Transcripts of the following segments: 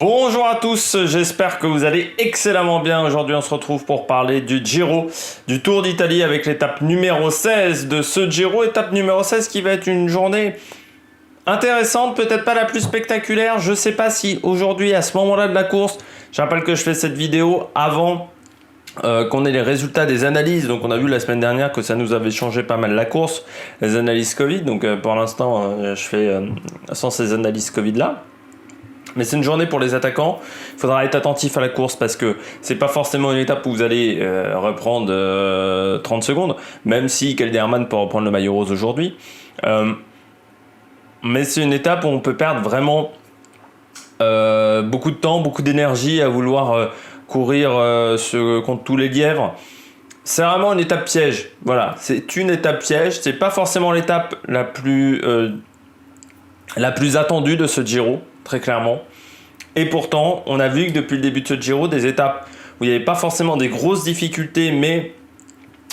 Bonjour à tous, j'espère que vous allez excellemment bien. Aujourd'hui, on se retrouve pour parler du Giro, du Tour d'Italie avec l'étape numéro 16 de ce Giro. Étape numéro 16 qui va être une journée intéressante, peut-être pas la plus spectaculaire. Je sais pas si aujourd'hui, à ce moment-là de la course, je rappelle que je fais cette vidéo avant qu'on ait les résultats des analyses. Donc on a vu la semaine dernière que ça nous avait changé pas mal la course, les analyses Covid. Donc pour l'instant, je fais sans ces analyses Covid là. Mais c'est une journée pour les attaquants. Il faudra être attentif à la course parce que c'est pas forcément une étape où vous allez reprendre 30 secondes, même si Kelderman peut reprendre le maillot rose aujourd'hui. Mais c'est une étape où on peut perdre vraiment beaucoup de temps, beaucoup d'énergie à vouloir courir contre tous les lièvres. C'est vraiment une étape piège. Voilà, c'est une étape piège. C'est pas forcément l'étape la plus attendue de ce Giro, très clairement. Et pourtant, on a vu que depuis le début de ce Giro, des étapes où il n'y avait pas forcément des grosses difficultés, mais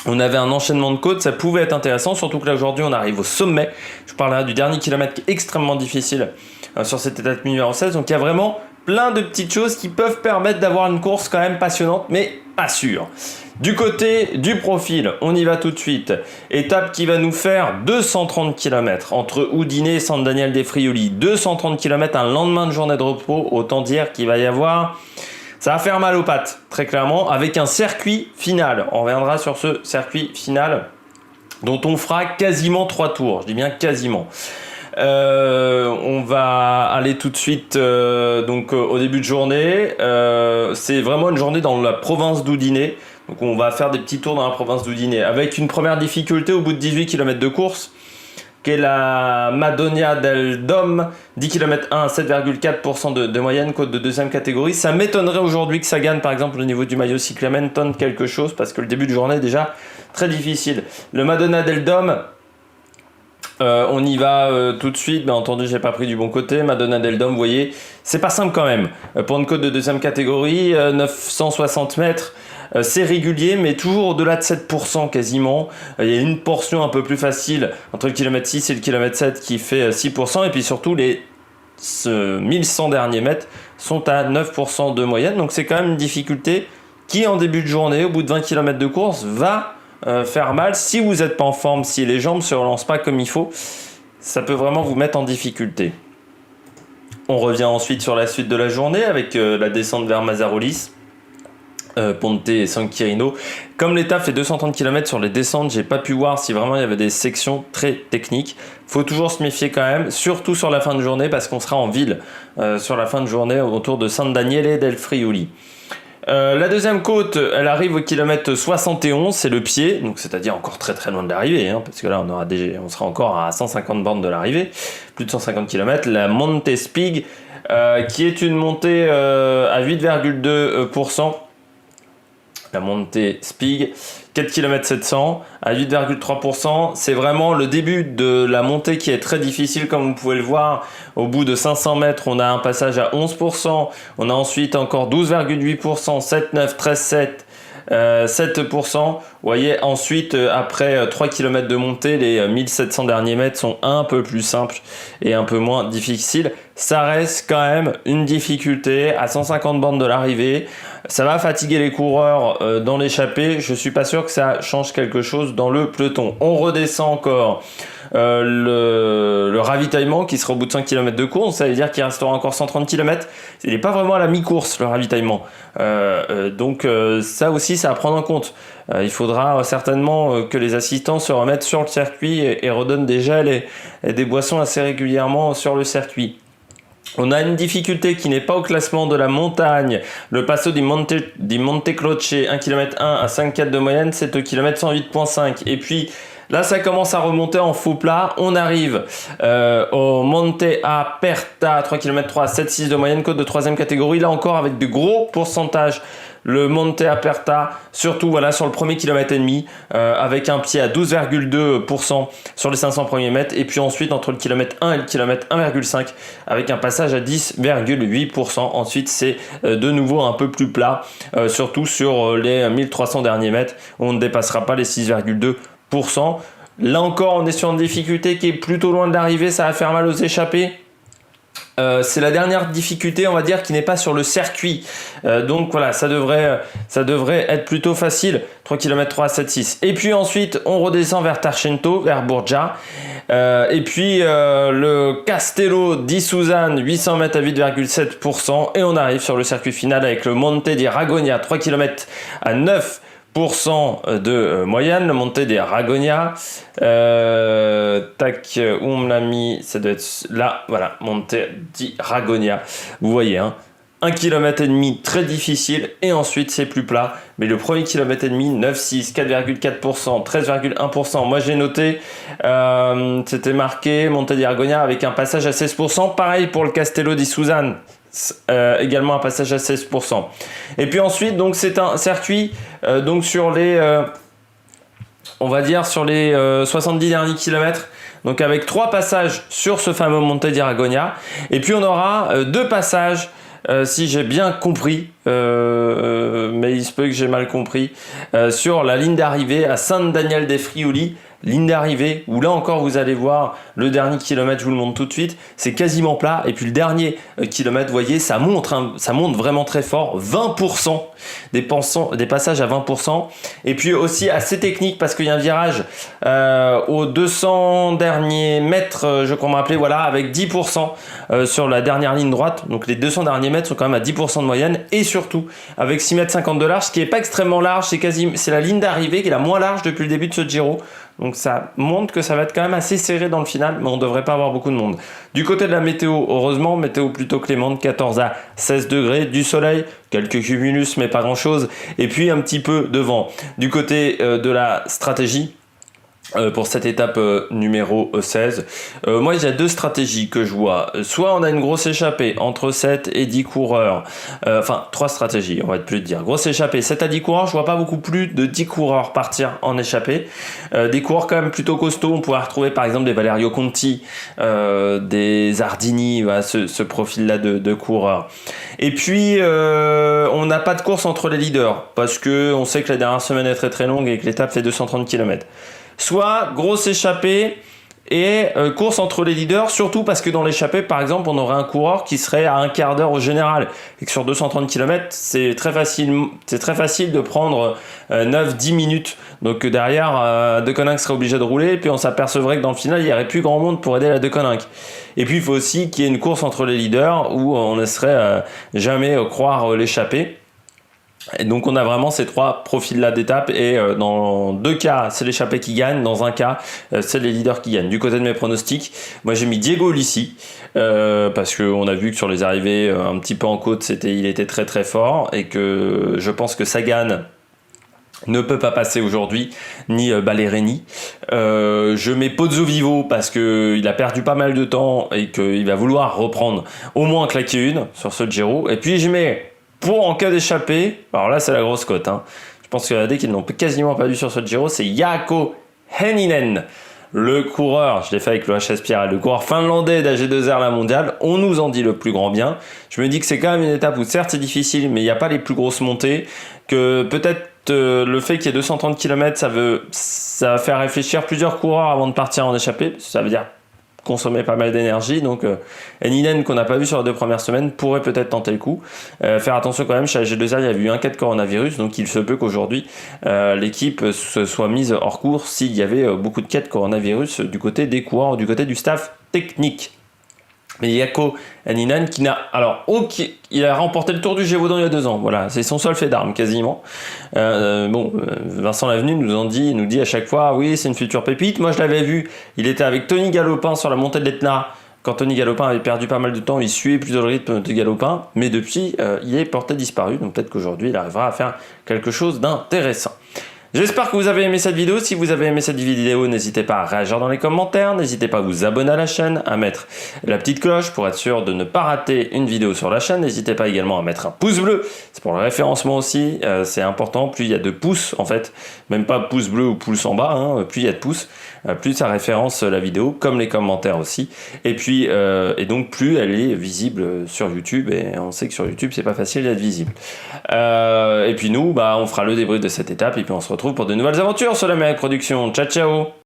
on avait un enchaînement de côtes, ça pouvait être intéressant, surtout que là aujourd'hui on arrive au sommet. Je parlerai du dernier kilomètre qui est extrêmement difficile sur cette étape numéro 16. Donc il y a vraiment plein de petites choses qui peuvent permettre d'avoir une course quand même passionnante, mais pas sûre. Du côté du profil, on y va tout de suite. Étape qui va nous faire 230 km entre Udine et San Daniel dei Friuli. 230 km un lendemain de journée de repos, autant dire qu'il va y avoir... Ça va faire mal aux pattes, très clairement, avec un circuit final. On reviendra sur ce circuit final dont on fera quasiment 3 tours. Je dis bien quasiment. On va aller tout de suite au début de journée. C'est vraiment une journée dans la province d'Udine. Donc on va faire des petits tours dans la province d'Udine avec une première difficulté au bout de 18 km de course qui est la Madonia del Dom, 10 km 1 à 7,4% de moyenne, côte de deuxième catégorie. Ça m'étonnerait aujourd'hui que ça gagne par exemple au niveau du maillot cyclamen, tente quelque chose parce que le début de journée est déjà très difficile. Le Madonna del Dom, on y va tout de suite, bien entendu j'ai pas pris du bon côté. Madonna del Dom, vous voyez, c'est pas simple quand même. Pour une côte de deuxième catégorie, 960 mètres, c'est régulier mais toujours au-delà de 7% quasiment. Il y a une portion un peu plus facile entre le kilomètre 6 et le kilomètre 7 qui fait 6%, et puis surtout les 1100 derniers mètres sont à 9% de moyenne. Donc c'est quand même une difficulté qui en début de journée, au bout de 20 km de course, va faire mal. Si vous n'êtes pas en forme, si les jambes ne se relancent pas comme il faut, ça peut vraiment vous mettre en difficulté. On revient ensuite sur la suite de la journée avec la descente vers Mazarolis, Ponte et San Quirino. Comme l'étape fait 230 km sur les descentes, j'ai pas pu voir si vraiment il y avait des sections très techniques. Faut toujours se méfier quand même, surtout sur la fin de journée parce qu'on sera en ville sur la fin de journée autour de San Daniele del Friuli. La deuxième côte, elle arrive au kilomètre 71, c'est le pied, donc c'est-à-dire encore très très loin de l'arrivée, parce que là on sera encore à 150 bornes de l'arrivée, plus de 150 km. La Monte Spig, qui est une montée à 8,2%. La montée Spig, 4 km 700 à 8,3%. C'est vraiment le début de la montée qui est très difficile, comme vous pouvez le voir. Au bout de 500 mètres, on a un passage à 11%. On a ensuite encore 12,8%, 7,9, 13,7. 7%. Vous voyez, ensuite, après 3 km de montée, les 1700 derniers mètres sont un peu plus simples et un peu moins difficiles. Ça reste quand même une difficulté à 150 bornes de l'arrivée. Ça va fatiguer les coureurs dans l'échappée. Je suis pas sûr que ça change quelque chose dans le peloton. On redescend encore le ravitaillement qui sera au bout de 5 km de course. Ça veut dire qu'il restera encore 130 km. Il n'est pas vraiment à la mi-course le ravitaillement. Donc ça aussi, c'est à prendre en compte. Il faudra certainement que les assistants se remettent sur le circuit et redonnent des gels et des boissons assez régulièrement sur le circuit. On a une difficulté qui n'est pas au classement de la montagne. Le Passo di Monte Croce, 1 km 1 à 5,4 de moyenne, c'est au km 108,5. Et puis là, ça commence à remonter en faux plat. On arrive au Monte Aperta, 3 km 3 à 7,6 de moyenne, côte de 3e catégorie. Là encore, avec de gros pourcentages. Le Monte Aperta, surtout voilà, sur le premier kilomètre et demi, avec un pied à 12,2% sur les 500 premiers mètres. Et puis ensuite, entre le kilomètre 1 et le kilomètre 1,5, avec un passage à 10,8%. Ensuite, c'est de nouveau un peu plus plat, surtout sur les 1300 derniers mètres, où on ne dépassera pas les 6,2%. Là encore, on est sur une difficulté qui est plutôt loin de l'arrivée, ça va faire mal aux échappés. C'est la dernière difficulté, on va dire, qui n'est pas sur le circuit. Donc voilà, ça devrait être plutôt facile. 3 km 3 à 7,6. Et puis ensuite, on redescend vers Tarcento, vers Bourgia. Et puis le Castello di Susan, 800 mètres à 8,7%. Et on arrive sur le circuit final avec le Monte di Ragogna, 3 km à 9%. De moyenne, le Monte di Ragogna. Tac, où on me l'a mis? Ça doit être là, voilà, Monte di Ragogna. Vous voyez, hein, 1 km et demi très difficile, et ensuite c'est plus plat. Mais le premier kilomètre et demi, 9,6, 4,4%, 13,1%. Moi j'ai noté, c'était marqué Monte di Ragogna avec un passage à 16%. Pareil pour le Castello di Susan. Également un passage à 16%. Et puis ensuite, donc c'est un circuit donc sur les on va dire sur les 70 derniers kilomètres, donc avec 3 passages sur ce fameux Monte di Ragogna, et puis on aura 2 passages si j'ai bien compris, mais il se peut que j'ai mal compris, sur la ligne d'arrivée à San Daniel dei Friuli. Ligne d'arrivée où là encore vous allez voir le dernier kilomètre, je vous le montre tout de suite, c'est quasiment plat, et puis le dernier kilomètre, vous voyez, ça monte vraiment très fort, 20%, des passages à 20%, et puis aussi assez technique parce qu'il y a un virage aux 200 derniers mètres, je crois m'appeler, voilà, avec 10% sur la dernière ligne droite, donc les 200 derniers mètres sont quand même à 10% de moyenne, et surtout avec 6,50 m de large, ce qui n'est pas extrêmement large, c'est la ligne d'arrivée qui est la moins large depuis le début de ce Giro. Donc ça montre que ça va être quand même assez serré dans le final, mais on ne devrait pas avoir beaucoup de monde. Du côté de la météo, heureusement, météo plutôt clémente, 14 à 16 degrés, du soleil, quelques cumulus, mais pas grand chose, et puis un petit peu de vent. Du côté de la stratégie, pour cette étape numéro 16. Moi, il y a 2 stratégies que je vois. Soit on a une grosse échappée entre 7 et 10 coureurs. Enfin, 3 stratégies, on va être plus de dire. Grosse échappée, 7 à 10 coureurs. Je vois pas beaucoup plus de 10 coureurs partir en échappée. Des coureurs quand même plutôt costauds. On pourrait retrouver par exemple des Valerio Conti, des Ardini, voilà, ce profil-là de coureurs. Et puis, on n'a pas de course entre les leaders parce qu'on sait que la dernière semaine est très très longue et que l'étape fait 230 km. Soit grosse échappée et course entre les leaders, surtout parce que dans l'échappée, par exemple, on aurait un coureur qui serait à un quart d'heure au général, et que sur 230 km, c'est très facile de prendre 9-10 minutes. Donc derrière, De Koninck serait obligé de rouler, et puis on s'apercevrait que dans le final, il n'y aurait plus grand monde pour aider la De Koninck. Et puis il faut aussi qu'il y ait une course entre les leaders où on ne laisserait jamais croire l'échappée. Et donc on a vraiment ces 3 profils-là d'étape, et dans 2 cas c'est l'échappée qui gagne, dans un cas c'est les leaders qui gagnent. Du côté de mes pronostics, moi j'ai mis Diego Ulissi parce qu'on a vu que sur les arrivées un petit peu en côte il était très très fort, et que je pense que Sagan ne peut pas passer aujourd'hui, ni Ballerini. Je mets Pozzo Vivo parce qu'il a perdu pas mal de temps et qu'il va vouloir reprendre au moins claquer une sur ce Giro. Et puis je mets, pour en cas d'échappée, alors là c'est la grosse cote, hein. Je pense qu'il y en a des qui n'ont quasiment pas vu sur ce Giro, c'est Jaakko Hänninen, le coureur, je l'ai fait avec le HS Pierre, le coureur finlandais d'AG2R la mondiale. On nous en dit le plus grand bien. Je me dis que c'est quand même une étape où certes c'est difficile, mais il n'y a pas les plus grosses montées, que peut-être le fait qu'il y ait 230 km, ça va faire réfléchir plusieurs coureurs avant de partir en échappée. Ça veut dire consommer pas mal d'énergie, donc Hänninen, qu'on n'a pas vu sur les 2 premières semaines, pourrait peut-être tenter le coup. Faire attention quand même, chez AG2R il y a eu un cas de coronavirus, donc il se peut qu'aujourd'hui l'équipe se soit mise hors course s'il y avait beaucoup de cas de coronavirus du côté des coureurs ou du côté du staff technique. Mais Jaakko Hänninen qui n'a... Alors, il a remporté le Tour du Gévaudan il y a 2 ans. Voilà, c'est son seul fait d'armes quasiment. Vincent Lavenu nous dit à chaque fois, oui, c'est une future pépite. Moi, je l'avais vu, il était avec Tony Galopin sur la montée de l'Etna. Quand Tony Galopin avait perdu pas mal de temps, il suivait plutôt le rythme de Galopin. Mais depuis, il est porté disparu. Donc peut-être qu'aujourd'hui, il arrivera à faire quelque chose d'intéressant. J'espère que vous avez aimé cette vidéo. Si vous avez aimé cette vidéo, n'hésitez pas à réagir dans les commentaires. N'hésitez pas à vous abonner à la chaîne, à mettre la petite cloche pour être sûr de ne pas rater une vidéo sur la chaîne. N'hésitez pas également à mettre un pouce bleu. C'est pour le référencement aussi. C'est important. Plus il y a de pouces, en fait, même pas pouce bleu ou pouce en bas, hein, plus il y a de pouces, plus ça référence la vidéo, comme les commentaires aussi. Et puis, et donc plus elle est visible sur YouTube. Et on sait que sur YouTube, c'est pas facile d'être visible. Et puis nous, on fera le débrief de cette étape et puis on se retrouve pour de nouvelles aventures sur la Méric Production. Ciao, ciao!